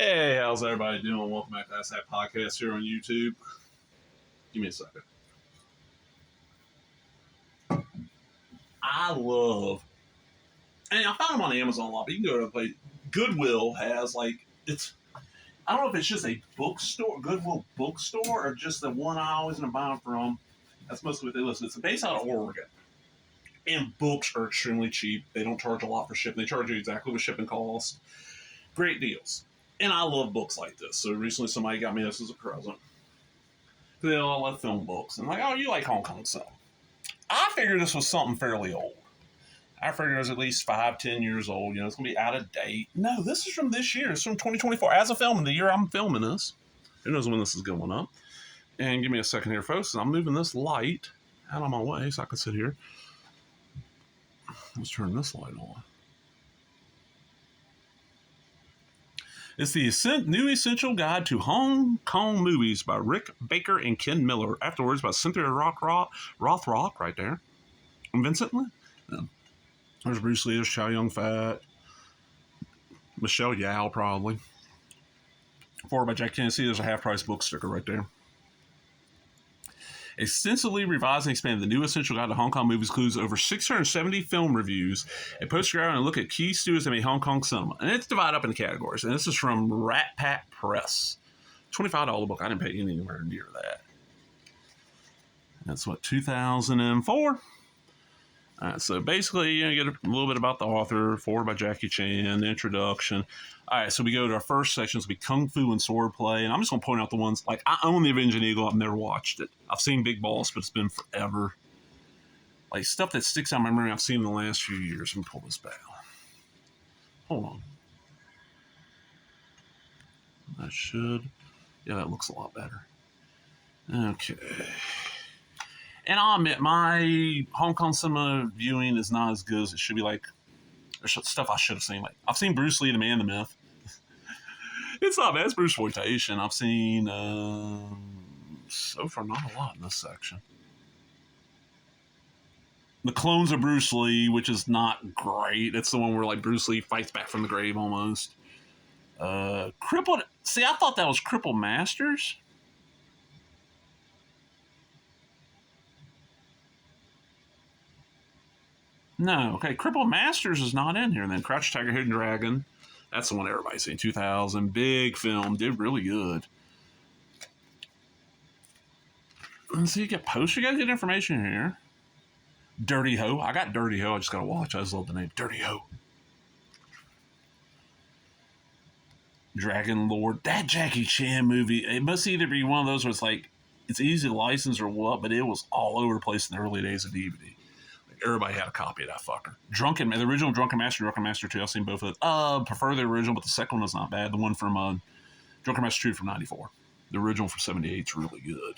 Hey, how's everybody doing? Welcome back to Ask That Podcast here on YouTube. Give me a second. I love, and I found them on Amazon a lot, but you can go to a place. Goodwill has I don't know if it's just a bookstore, Goodwill bookstore, or just the one I always end up buying from. That's mostly what they list. It's based out of Oregon. And books are extremely cheap. They don't charge a lot for shipping. They charge you exactly what shipping costs. Great deals. And I love books like this. So recently somebody got me this as a present. They all love film books. And like, oh, you like Hong Kong stuff. I figured this was something fairly old. I figured it was at least 5-10 years old. You know, it's going to be out of date. No, this is from this year. It's from 2024. As of filming, the year I'm filming this. Who knows when this is going up? And give me a second here, folks. I'm moving this light out of my way so I can sit here. Let's turn this light on. It's the new essential guide to Hong Kong movies by Rick Baker and Ken Miller. Afterwards by Cynthia Rothrock right there. And Vincent Lin. Yeah. There's Bruce Lee, there's Chow Yun-fat. Michelle Yao, probably. Forward by Jack Tennessee, there's a half-price book sticker right there. Extensively revised and expanded, the new essential guide to Hong Kong movies includes over 670 film reviews, a poster and a look at key studios that made Hong Kong cinema. And it's divided up into categories. And this is from Rat Pack Press. $25 book. I didn't pay anywhere near that. That's what, 2004? So basically, you get a little bit about the author, forward by Jackie Chan, the introduction. All right, so we go to our first section. It's going to be Kung Fu and Swordplay. And I'm just going to point out the ones, like, I own The Avenging Eagle. I've never watched it. I've seen Big Boss, but it's been forever. Like, stuff that sticks out in my memory I've seen in the last few years. Let me pull this back. Hold on. That should. Yeah, that looks a lot better. Okay. And I'll admit, my Hong Kong cinema viewing is not as good as it should be. Like, there's stuff I should have seen. Like, I've seen Bruce Lee, The Man, the Myth. It's not bad. It's Bruceploitation. I've seen, so far, not a lot in this section. The Clones of Bruce Lee, which is not great. It's the one where, like, Bruce Lee fights back from the grave almost. Crippled. See, I thought that was Crippled Masters. No, okay. Crippled Masters is not in here. And then Crouch Tiger, Hidden Dragon. That's the one everybody's seen. 2000. Big film. Did really good. Let's see, you get posts. You got good information here. Dirty Ho. I got Dirty Ho. I just got to watch. I just love the name. Dirty Ho. Dragon Lord. That Jackie Chan movie. It must either be one of those where it's like, it's easy to license or what, but it was all over the place in the early days of DVD. Everybody had a copy of that fucker. The original Drunken Master 2. I've seen both of those. Prefer the original, but the second one is not bad. The one from Drunken Master 2 from 94. The original from 78 is really good.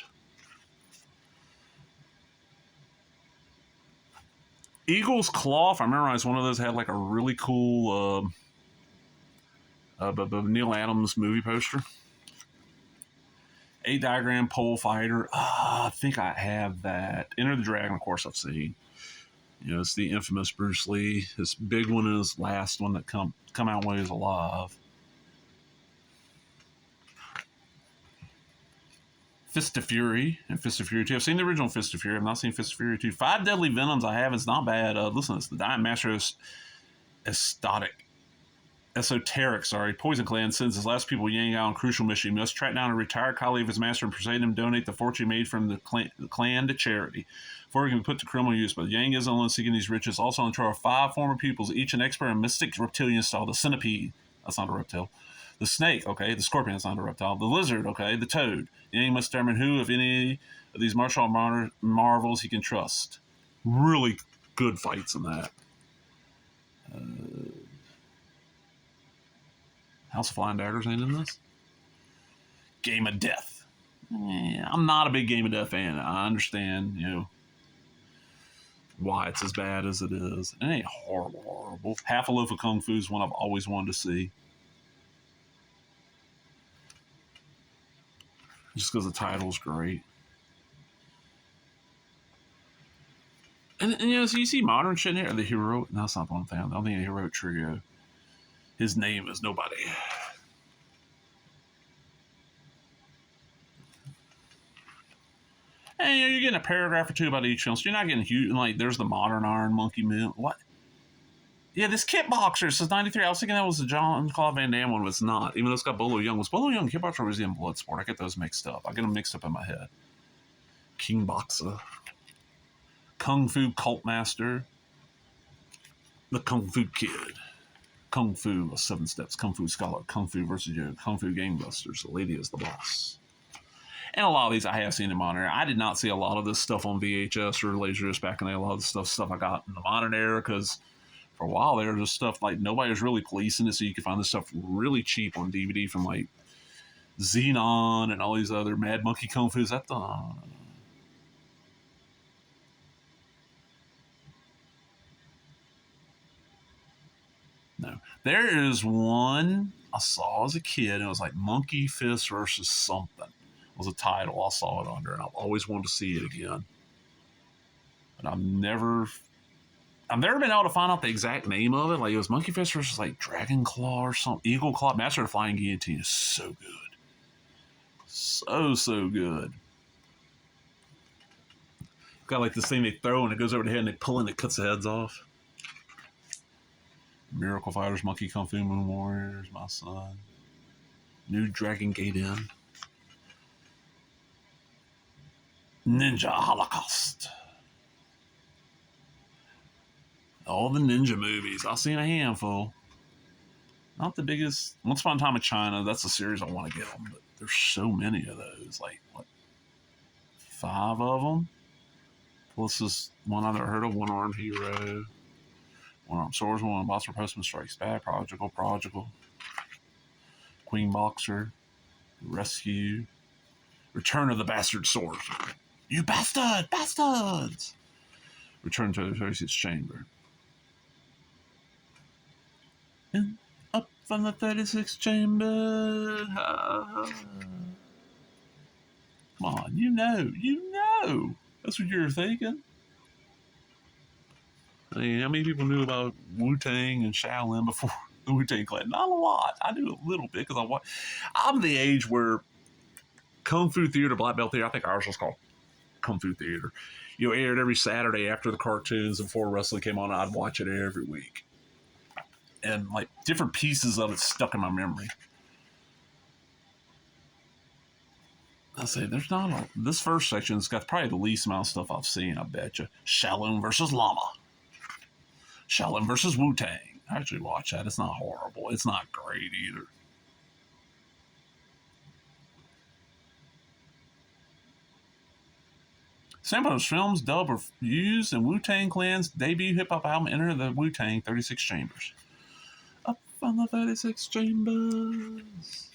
Eagle's Claw, if I remember, one of those had like a really cool Neil Adams movie poster. 8 Diagram Pole Fighter. I think I have that. Enter the Dragon, of course, I've seen. You know, it's the infamous Bruce Lee. His big one and his last one that come out when he was alive. Fist of Fury and Fist of Fury 2. I've seen the original Fist of Fury. I've not seen Fist of Fury 2. 5 Deadly Venoms I have. It's not bad. Listen, it's the Diamond Master Esoteric, Poison Clan sends his last people Yang out on a crucial mission. He must track down a retired colleague of his master and persuade him to donate the fortune made from the clan to charity before it can be put to criminal use. But Yang isn't alone seeking these riches. Also on the trial are 5 former pupils, each an expert in mystic reptilian style. The centipede, that's not a reptile. The snake, okay. The scorpion, that's not a reptile. The lizard, okay. The toad. Yang must determine who, if any, of these martial marvels he can trust. Really good fights in that. House of Flying Daggers ain't in this. Game of Death. I'm not a big Game of Death fan. I understand, you know, why it's as bad as it is. It ain't horrible. Half a Loaf of Kung Fu is one I've always wanted to see. Just because the title's great. And you know, so you see modern shit here. The hero. No, that's not the one thing. I don't think the Heroic Trio. His name is nobody. And you're getting a paragraph or two about each film, so you're not getting huge. Like, there's the Modern Iron Monkey Mill. What? Yeah, this Kickboxer says 93. I was thinking that was the John Claude Van Damme one, but it's not. Even though it's got Bolo Young. Was Bolo Young Kickboxer or was he in Bloodsport? I get those mixed up. I get them mixed up in my head. King Boxer. Kung Fu Cult Master. The Kung Fu Kid. Kung Fu, 7 Steps. Kung Fu Scholar. Kung Fu versus Joe. Kung Fu Game Busters. The Lady is the Boss. And a lot of these I have seen in modern era. I did not see a lot of this stuff on VHS or Laserdisc back in the day. A lot of the stuff I got in the modern era because for a while there was stuff like nobody was really policing it, so you could find this stuff really cheap on DVD from like Xenon and all these other Mad Monkey Kung Fu. Is that the no? There is one I saw as a kid, and it was like Monkey Fist versus something. Was a title I saw it under, and I've always wanted to see it again. But I've never been able to find out the exact name of it. Like, it was Monkey Fist versus like Dragon Claw or something. Eagle Claw. Master of the Flying Guillotine is so good. So good. Got like this thing they throw and it goes over the head and they pull and it cuts the heads off. Miracle Fighters, Monkey Kung Fu Moon Warriors, my son. New Dragon Gate Inn. Ninja Holocaust. All the ninja movies. I've seen a handful. Not the biggest. Once Upon a Time in China, that's a series I want to get them, but there's so many of those. Like, what? 5 of them? Plus this one I've never heard of, One Armed Hero. One Armed Swordsman, One Boxer Postman Strikes Back, Prodigal. Queen Boxer. Rescue. Return of the Bastard Swordsman. You bastards! Return to the 36th Chamber. And up from the 36th Chamber. Come on, you know. That's what you're thinking. I mean, how many people knew about Wu-Tang and Shaolin before the Wu-Tang Clan? Not a lot. I knew a little bit because I'm the age where Kung Fu Theater, Black Belt Theater, I think ours was called Kung Fu Theater, aired every Saturday after the cartoons and before wrestling came on. I'd watch it every week. And like different pieces of it stuck in my memory. I say there's not this first section's got probably the least amount of stuff I've seen, I bet you. Shaolin versus Lama. Shaolin versus Wu-Tang. I actually watch that. It's not horrible. It's not great either. Some of those films dub or used in Wu-Tang Clan's debut hip-hop album, Enter the Wu-Tang 36 Chambers. Up on the 36 Chambers.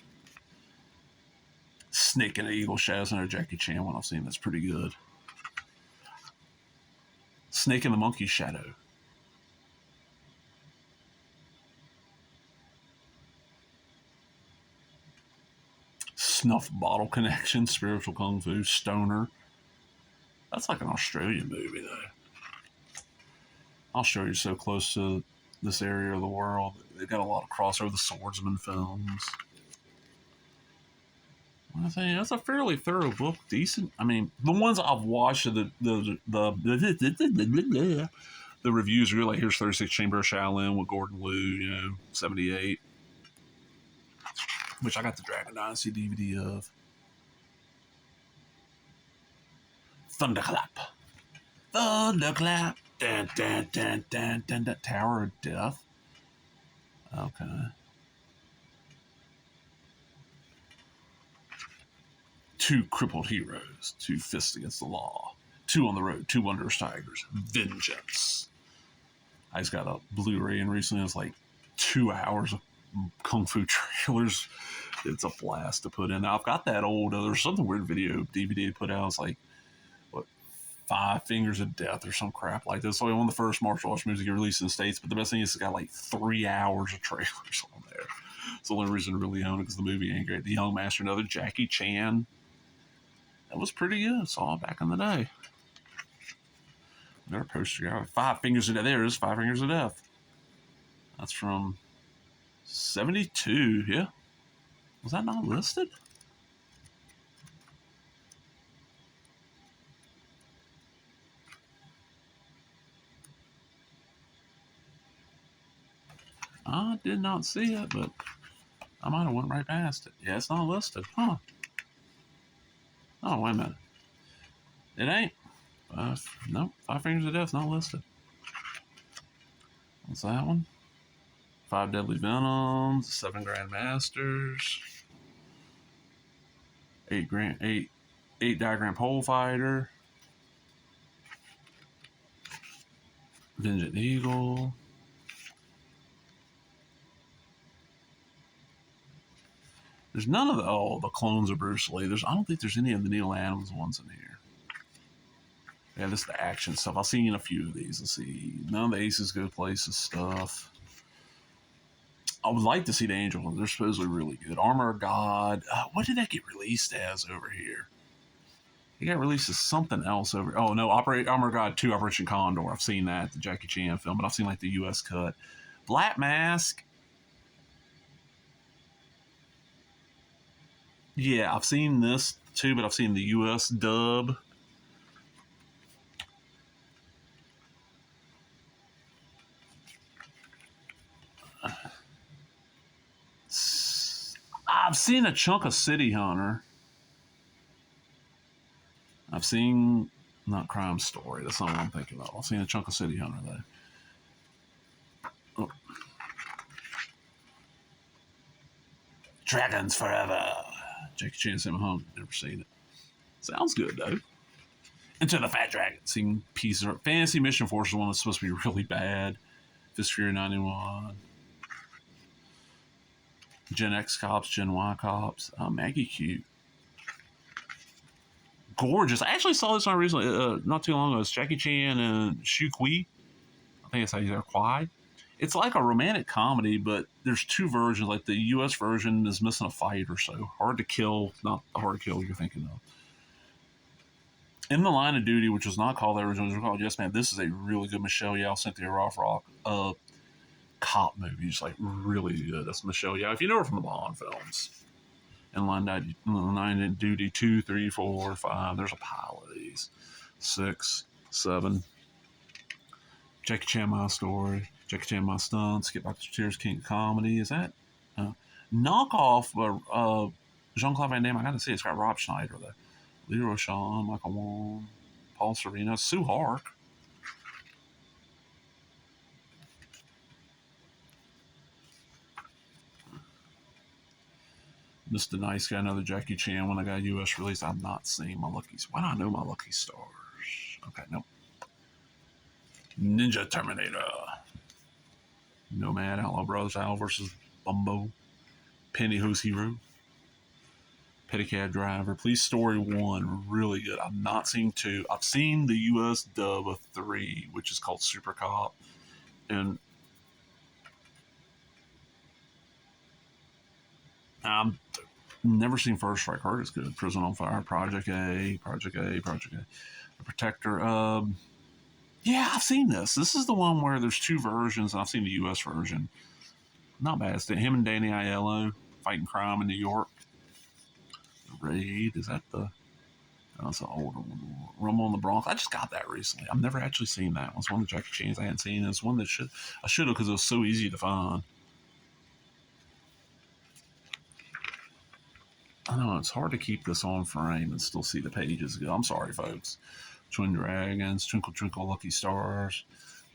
Snake and the Eagle Shadows and a Jackie Chan one I've seen that's pretty good. Snake and the Monkey Shadow. Snuff Bottle Connection, Spiritual Kung Fu, Stoner. That's like an Australian movie, though. Australia's so close to this area of the world. They've got a lot of crossover, the Swordsman films. I think that's a fairly thorough book. Decent. I mean, the ones I've watched are the reviews are like, here's 36 Chamber of Shaolin with Gordon Liu, 78. Which I got the Dragon Dynasty DVD of. Thunderclap. Thunderclap. Dun, dun, dun, dun, dun, dun. Tower of Death. Okay. 2 Crippled Heroes. 2 Fists Against the Law. 2 on the Road. 2 Wondrous Tigers. Vengeance. I just got a Blu-ray and recently it was like 2 hours of Kung Fu trailers. It's a blast to put in. Now, I've got that old, there's something weird video DVD put out. It's like, what, 5 Fingers of Death or some crap like this. So one of the first martial arts movies get released in the States, but the best thing is it's got like 3 hours of trailers on there. It's the only reason to really own it because the movie ain't great. The Young Master, another Jackie Chan. That was pretty good. Saw it back in the day. Their poster out. 5 Fingers of Death. There is 5 Fingers of Death. That's from 72. Yeah. Was that not listed? I did not see it, but I might have went right past it. Yeah, it's not listed. Huh. Oh, wait a minute. It ain't. Nope. Five Fingers of Death's not listed. What's that one? Five Deadly Venoms, Seven Grandmasters, eight Diagram Pole Fighter, Vengeant Eagle. There's none of the clones of Bruce Lee. I don't think there's any of the Neil Adams ones in here. Yeah, this is the action stuff. I've seen a few of these. Let's see. None of the Aces Go Places stuff. I would like to see the Angel ones. They're supposedly really good. Armor of God. What did that get released as over here? It got released as something else over. Oh no, Armor of God 2, Operation Condor. I've seen that, the Jackie Chan film, but I've seen like the U.S. cut. Black Mask. Yeah, I've seen this too, but I've seen the U.S. dub. I've seen a chunk of City Hunter. I've seen not Crime Story. That's not what I'm thinking of. I've seen a chunk of City Hunter though. Oh. Dragons Forever. Jackie Chan Cinema Home. Never seen it. Sounds good though. Into the Fat Dragon. Seen pieces of Fantasy Mission Force is one that's supposed to be really bad. Fist Fury 91. Gen X Cops, Gen Y Cops. Maggie Q. Gorgeous. I actually saw this one recently, not too long ago. It's Jackie Chan and Shu Kui. I think that's how you say it, Kwai. It's like a romantic comedy, but there's two versions. Like the U.S. version is missing a fight or so. Hard to Kill, not the Hard to Kill you're thinking of. In the Line of Duty, which was not called the original, it was called Yes Man. This is a really good Michelle Yeoh, Cynthia Rothrock cop movie. It's like really good. That's Michelle Yeoh. If you know her from the Bond films. In Line of Duty 2, 3, 4, 5. There's a pile of these. 6, 7. Jackie Chan My Story. Jackie Chan My Stunts. Get Back to Tears King of Comedy. Is that knockoff? Jean-Claude Van Damme. I got to see. It's got Rob Schneider though. Leroy Sean, Michael Wong, Paul Sorvino, Sue Hark. Mr. Nice Guy, another Jackie Chan when I got U.S. release. I've not seen my Lucky. Why do I know my Lucky Stars? Okay, nope. Ninja Terminator. Nomad, Outlaw Brothers, Al versus Bumbo. Pantyhose Hero. Pedicab Driver. Police Story 1, really good. I've not seen 2. I've seen the U.S. dub of 3, which is called Super Cop. And I've never seen First Strike. Heard it's good. Prison on Fire, Project A. The Protector. Yeah, I've seen this. This is the one where there's 2 versions, and I've seen the U.S. version. Not bad. It's him and Danny Aiello fighting crime in New York. Raid, is that the... That's an older one. Rumble in the Bronx. I just got that recently. I've never actually seen that one. It's one of the Jackie Chan's I hadn't seen. It's one that I should have because it was so easy to find. I know it's hard to keep this on frame and still see the pages go. I'm sorry, folks. Twin Dragons, Twinkle Twinkle Lucky Stars,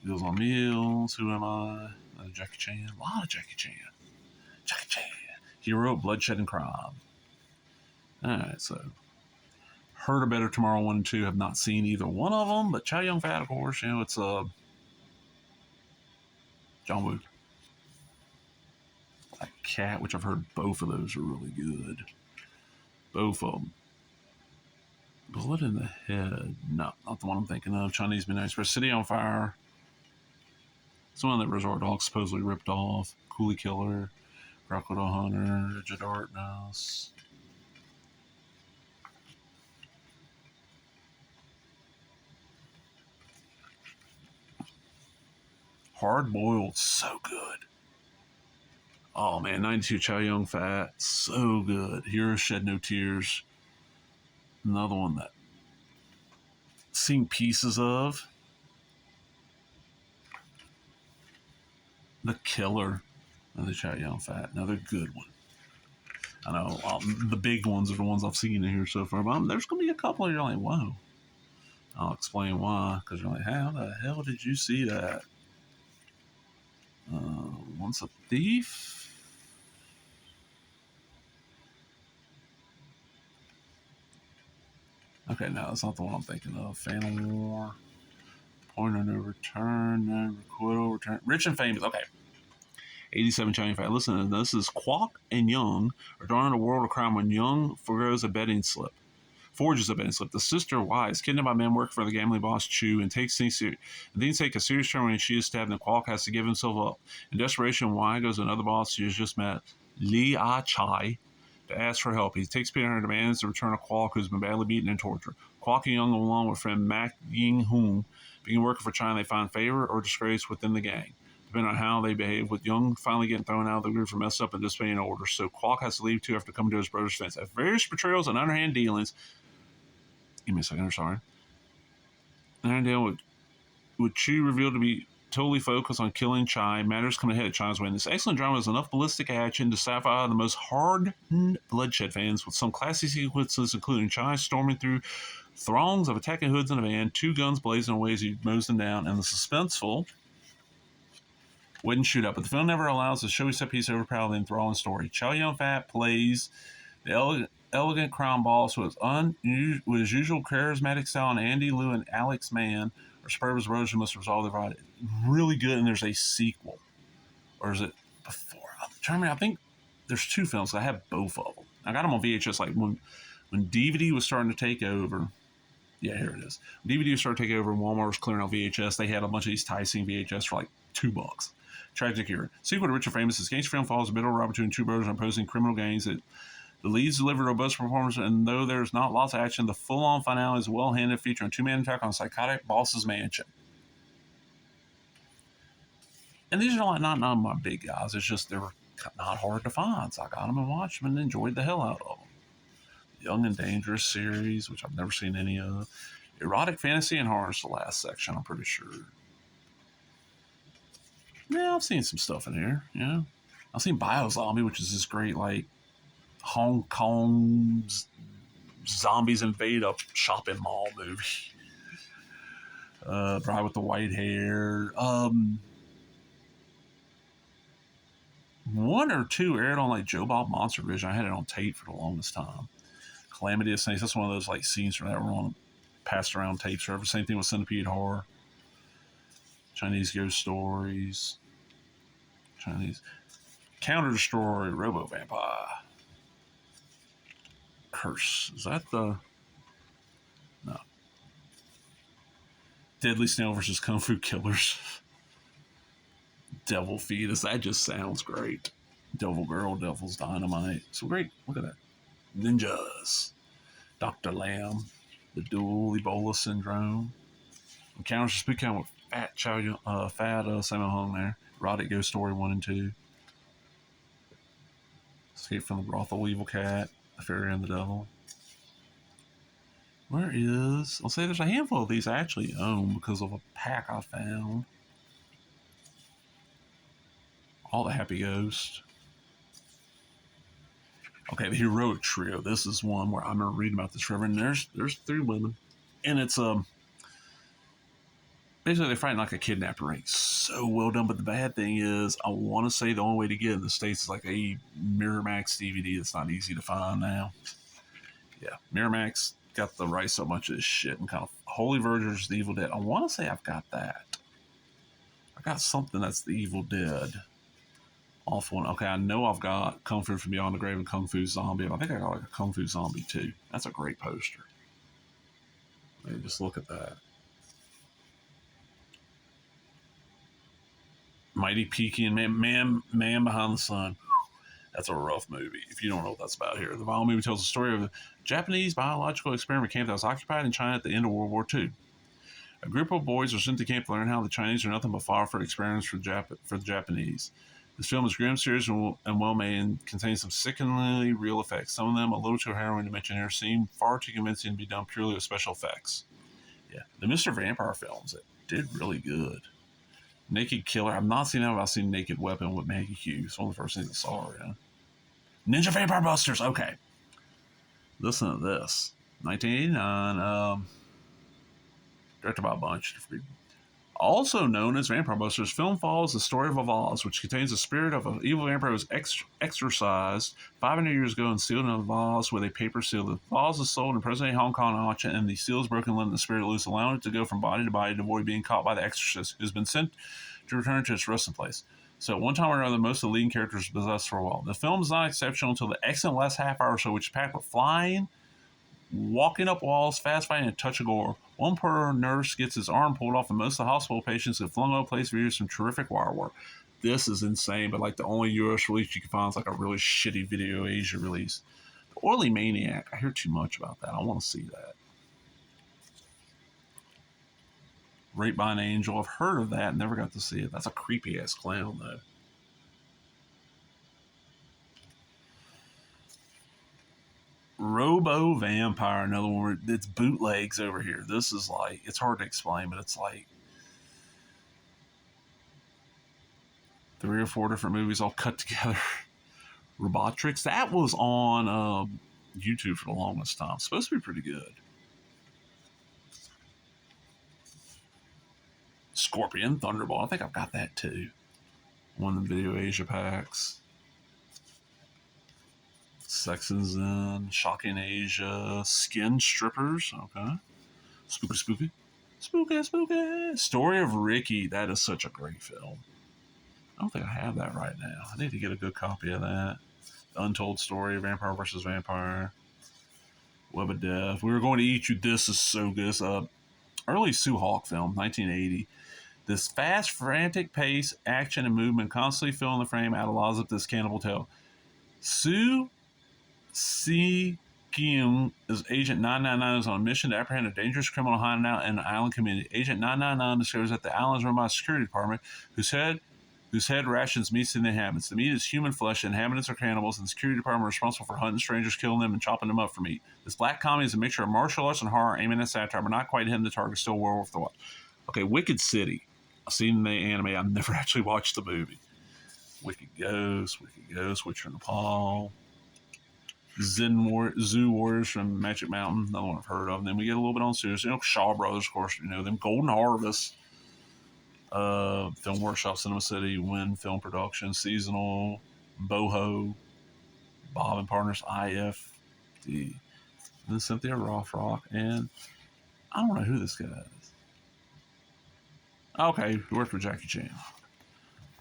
Deals on Meals, Who Am I? Jackie Chan. A lot of Jackie Chan. Jackie Chan. Hero, Bloodshed and Crime. Alright, so heard of Better Tomorrow 1 and 2. Have not seen either one of them, but Chow Yun Fat, of course, you know, it's John Woo. Black Cat, which I've heard both of those are really good. Both of them. Bullet in the Head. No, not the one I'm thinking of. Chinese Midnight Express. City on Fire. It's one that Reservoir Dogs supposedly ripped off. Coolie Killer. Crocodile Hunter. Edge of Darkness. Hard Boiled, so good. Oh man, 92 Chow Yun Fat, so good. Heroes Shed No Tears. Another one that seen pieces of. The Killer. Another Chow Yun Fat. Another good one. I know the big ones are the ones I've seen in here so far, but there's going to be a couple you're like, whoa. I'll explain why, because you're like, how the hell did you see that? Once a Thief. Okay, no, that's not the one I'm thinking of. Phantom War. Point of No Return. No Requital. Return. Rich and Famous. Okay. 87 Chinese Fat. Listen, this is Kwok and Young are drawn in a world of crime when Young forges a betting slip. Forges a betting slip. The sister, Wise, kidnapped by men working for the gambling boss Chu, and things take a serious turn when she is stabbed, and Kwok has to give himself up. In desperation, Wai goes to another boss she has just met, Li Ah Chai, to ask for help. He takes pity on her and demands the return of Kwok, who's been badly beaten and tortured. Kwok and Young, along with friend Mak Ying Hoon, begin working for China. They find favor or disgrace within the gang, depending on how they behave, with Young finally getting thrown out of the group for messed up and disobeying orders. So Kwok has to leave too after coming to his brother's fence. At various betrayals and underhand dealings, give me a second, I'm sorry. Underhand dealing with Chu revealed to be totally focused on killing Chai. Matters come ahead of China's win. This excellent drama has enough ballistic action to satisfy the most hardened bloodshed fans, with some classy sequences including Chai storming through throngs of attacking hoods in a van, two guns blazing away as he mows them down, and the suspenseful wouldn't shoot up. But the film never allows a showy set piece to overpower the enthralling story. Chow Yun Fat plays the elegant crown boss with his usual charismatic style, and Andy Liu and Alex Mann are superb as brothers who must resolve their fight. Really good, and there's a sequel. Or is it before? I'm trying to remember. I think there's two films. I have both of them. I got them on VHS like when DVD was starting to take over. Yeah, here it is. When DVD was starting to take over and Walmart was clearing out VHS, they had a bunch of these Tyson VHS for like $2. Tragic era. Sequel to Rich and Famous, this gangster film follows a bitter rivalry between two brothers on opposing criminal gangs. The leads deliver robust performance, and though there's not lots of action, the full-on finale is well-handed, featuring a two-man attack on a psychotic boss's mansion. And these are like not my big guys. It's just they're not hard to find, so I got them and watched them and enjoyed the hell out of them. Young and Dangerous series, which I've never seen any of. Erotic Fantasy and Horror is the last section, I'm pretty sure. Yeah, I've seen some stuff in here. Yeah, I've seen Biozombie, which is this great like Hong Kong zombies invade a shopping mall movie. Bride with the White Hair. One or two aired on like Joe Bob Monster Vision. I had it on tape for the longest time. Calamity of Snakes. That's one of those like scenes from that were on passed around tape server. Same thing with Centipede Horror. Chinese Ghost Stories. Chinese Counter Destroy. Robo Vampire. Curse. Is that the... No. Deadly Snail versus Kung Fu Killers. Devil Fetus. That just sounds great. Devil Girl, Devil's Dynamite. So great. Look at that. Ninjas. Dr. Lamb. The Dual Ebola Syndrome. Encounters of Spook Count with Fat Samuel Hung there. Erotic Ghost Story 1 and 2. Escape from the Brothel, Evil Cat. The Fairy and the Devil. Where is... I'll say there's a handful of these I actually own because of a pack I found. All the Happy Ghost. Okay, the Heroic Trio. This is one where I remember reading about this forever, and there's three women. And it's basically they're fighting like a kidnapping ring. So well done, but the bad thing is I want to say the only way to get it in the States is like a Miramax DVD that's not easy to find now. Yeah, Miramax got the rights so much of this shit, and kind of Holy Virgins, The Evil Dead. I want to say I've got that. I got something that's The Evil Dead. Awful one. Okay, I know I've got Kung Fu from Beyond the Grave and Kung Fu Zombie. I think I got like a Kung Fu Zombie too. That's a great poster. Maybe just look at that. Mighty Peaky and Man Behind the Sun. That's a rough movie. If you don't know what that's about here, the violent movie tells the story of a Japanese biological experiment camp that was occupied in China at the end of World War II. A group of boys are sent to camp to learn how the Chinese are nothing but fire for experiments for the Japanese. This film is grim, serious, and well made, and contains some sickeningly real effects. Some of them, a little too harrowing to mention here, seem far too convincing to be done purely with special effects. Yeah, the Mr. Vampire films, it did really good. Naked Killer. I've not seen that, but I've seen Naked Weapon with Maggie Hughes. It's one of the first things I saw her in. Ninja Vampire Busters. Okay. Listen to this. 1989. Directed by a bunch of people. Also known as Vampire Busters, film follows the story of a vase, which contains the spirit of an evil vampire who was exorcised 500 years ago and sealed in a vase with a paper seal. The vase is sold in present-day Hong Kong auction, and the seal is broken, letting the spirit loose, allowing it to go from body to body to avoid being caught by the exorcist, who's been sent to return to its resting place. So at one time or another, most of the leading characters are possessed for a while. The film is not exceptional until the excellent last half hour or so, which is packed with flying, walking up walls, fast fighting, and a touch of gore. One poor nurse gets his arm pulled off, and most of the hospital patients get flung out of place via some terrific wire work. This is insane, but like the only US release you can find is like a really shitty Video Asia release. The Oily Maniac, I hear too much about that. I want to see that. Raped by an Angel, I've heard of that, never got to see it. That's a creepy ass clown though. Robo Vampire, another one. It's bootlegs over here. This is like, it's hard to explain, but it's like 3 or 4 different movies all cut together. Robotrix, that was on YouTube for the longest time. It's supposed to be pretty good. Scorpion, Thunderbolt, I think I've got that too. One of the Video Asia packs. Sex and Zen, Shocking Asia, Skin Strippers, okay. Spooky, spooky. Spooky, spooky. Story of Ricky, that is such a great film. I don't think I have that right now. I need to get a good copy of that. The Untold Story, Vampire versus Vampire. Web of Death. We Were Going to Eat You. This is so good. Early Sue Hawk film, 1980. This fast, frantic pace, action, and movement constantly filling the frame outlaws up this cannibal tale. Sue Si Kyung is Agent 999 is on a mission to apprehend a dangerous criminal hiding out in an island community. Agent 999 discovers that the island is run by a security department whose head rations meat to the inhabitants. The meat is human flesh, the inhabitants are cannibals, and the security department is responsible for hunting strangers, killing them, and chopping them up for meat. This black comedy is a mixture of martial arts and horror, aiming at satire, but not quite hitting the target, still well worth the watch. Okay, Wicked City. I've seen the anime, I've never actually watched the movie. Wicked Ghost, Witcher in Nepal. Zoo Warriors from Magic Mountain, another one I've heard of. And then we get a little bit on serious, Shaw Brothers, of course, them. Golden Harvest, Film Workshop, Cinema City, Win Film Production, Seasonal, Boho, Bob and Partners, IFD, and then Cynthia Rothrock, and I don't know who this guy is. Okay, he worked for Jackie Chan.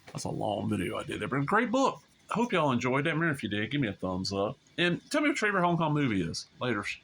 That's a long video I did there, but a great book. I hope y'all enjoyed it. Remember, if you did, give me a thumbs up. And tell me what your favorite Hong Kong movie is. Laters.